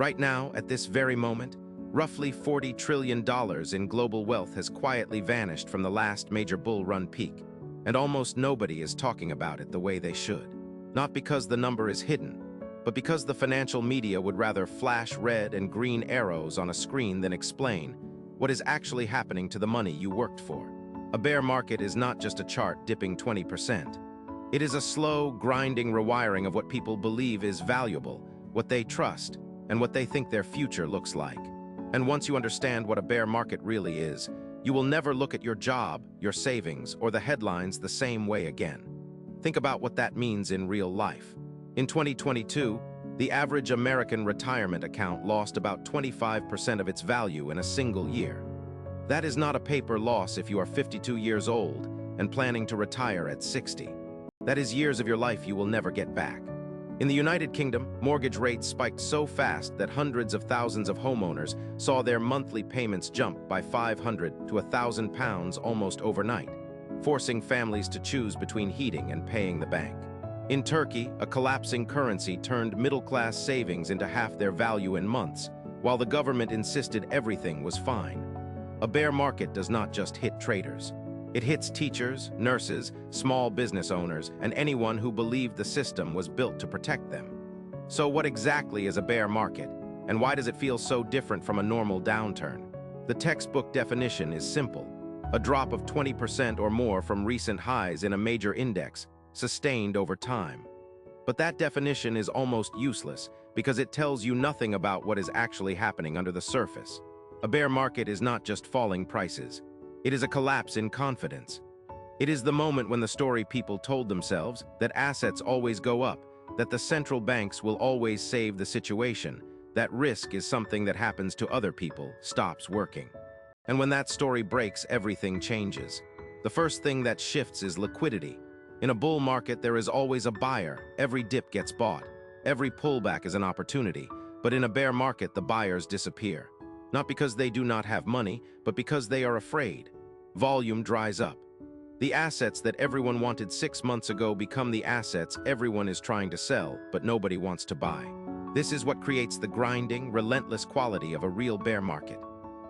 Right now, at this very moment, roughly $40 trillion in global wealth has quietly vanished from the last major bull run peak, and almost nobody is talking about it the way they should. Not because the number is hidden, but because the financial media would rather flash red and green arrows on a screen than explain what is actually happening to the money you worked for. A bear market is not just a chart dipping 20%. It is a slow, grinding rewiring of what people believe is valuable, what they trust, and what they think their future looks like. And once you understand what a bear market really is, you will never look at your job, your savings, or the headlines the same way again. Think about what that means in real life. In 2022, the average American retirement account lost about 25% of its value in a single year. That is not a paper loss if you are 52 years old and planning to retire at 60. That is years of your life you will never get back. In the United Kingdom, mortgage rates spiked so fast that hundreds of thousands of homeowners saw their monthly payments jump by £500 to £1,000 almost overnight, forcing families to choose between heating and paying the bank. In Turkey, a collapsing currency turned middle-class savings into half their value in months, while the government insisted everything was fine. A bear market does not just hit traders. It hits teachers, nurses, small business owners, and anyone who believed the system was built to protect them. So what exactly is a bear market, and why does it feel so different from a normal downturn? The textbook definition is simple: a drop of 20% or more from recent highs in a major index, sustained over time. But that definition is almost useless because it tells you nothing about what is actually happening under the surface. A bear market is not just falling prices. It is a collapse in confidence. It is the moment when the story people told themselves, that assets always go up, that the central banks will always save the situation, that risk is something that happens to other people, stops working. And when that story breaks, everything changes. The first thing that shifts is liquidity. In a bull market, there is always a buyer. Every dip gets bought. Every pullback is an opportunity. But in a bear market, the buyers disappear. Not because they do not have money, but because they are afraid. Volume dries up. The assets that everyone wanted 6 months ago become the assets everyone is trying to sell, but nobody wants to buy. This is what creates the grinding, relentless quality of a real bear market.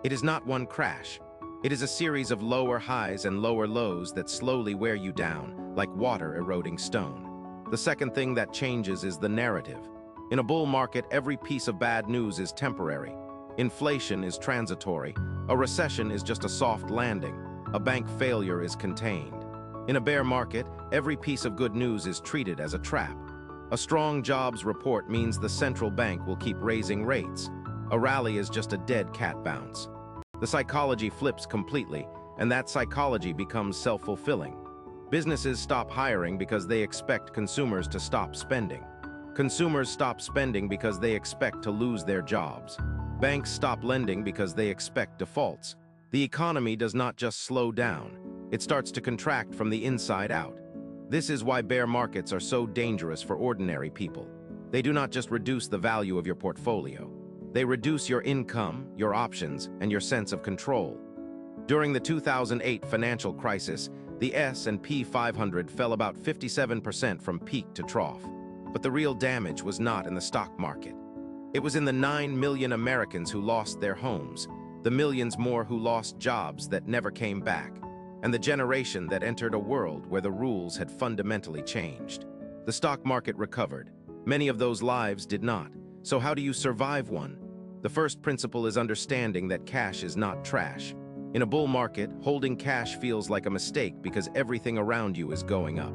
It is not one crash. It is a series of lower highs and lower lows that slowly wear you down, like water eroding stone. The second thing that changes is the narrative. In a bull market, every piece of bad news is temporary. Inflation is transitory. A recession is just a soft landing. A bank failure is contained. In a bear market, every piece of good news is treated as a trap. A strong jobs report means the central bank will keep raising rates. A rally is just a dead cat bounce. The psychology flips completely, and that psychology becomes self-fulfilling. Businesses stop hiring because they expect consumers to stop spending. Consumers stop spending because they expect to lose their jobs. Banks stop lending because they expect defaults. The economy does not just slow down, it starts to contract from the inside out. This is why bear markets are so dangerous for ordinary people. They do not just reduce the value of your portfolio. They reduce your income, your options, and your sense of control. During the 2008 financial crisis, the S&P 500 fell about 57% from peak to trough. But the real damage was not in the stock market. It was in the 9 million Americans who lost their homes, the millions more who lost jobs that never came back, and the generation that entered a world where the rules had fundamentally changed. The stock market recovered. Many of those lives did not. So how do you survive one? The first principle is understanding that cash is not trash. In a bull market, holding cash feels like a mistake because everything around you is going up.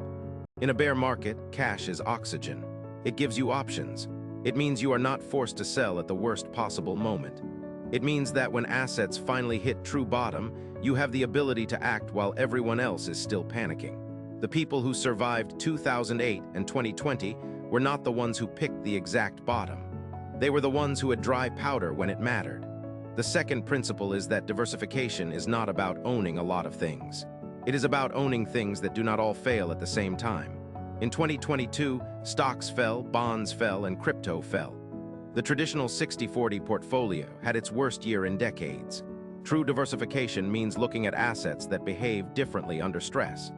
In a bear market, cash is oxygen. It gives you options. It means you are not forced to sell at the worst possible moment. It means that when assets finally hit true bottom, you have the ability to act while everyone else is still panicking. The people who survived 2008 and 2020 were not the ones who picked the exact bottom. They were the ones who had dry powder when it mattered. The second principle is that diversification is not about owning a lot of things. It is about owning things that do not all fail at the same time. In 2022, stocks fell, bonds fell, and crypto fell. The traditional 60-40 portfolio had its worst year in decades. True diversification means looking at assets that behave differently under stress.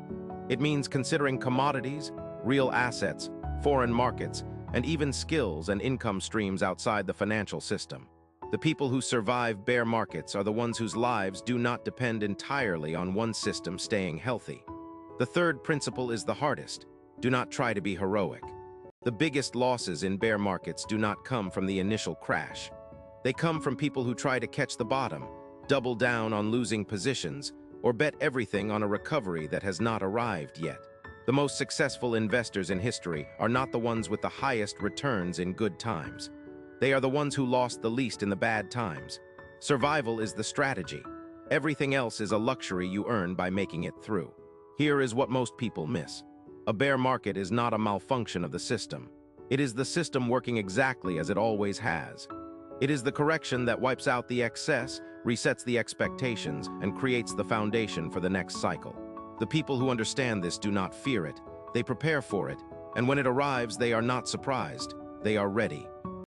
It means considering commodities, real assets, foreign markets, and even skills and income streams outside the financial system. The people who survive bear markets are the ones whose lives do not depend entirely on one system staying healthy. The third principle is the hardest. Do not try to be heroic. The biggest losses in bear markets do not come from the initial crash. They come from people who try to catch the bottom, double down on losing positions, or bet everything on a recovery that has not arrived yet. The most successful investors in history are not the ones with the highest returns in good times. They are the ones who lost the least in the bad times. Survival is the strategy. Everything else is a luxury you earn by making it through. Here is what most people miss. A bear market is not a malfunction of the system. It is the system working exactly as it always has. It is the correction that wipes out the excess, resets the expectations, and creates the foundation for the next cycle. The people who understand this do not fear it. They prepare for it, and when it arrives, they are not surprised. They are ready.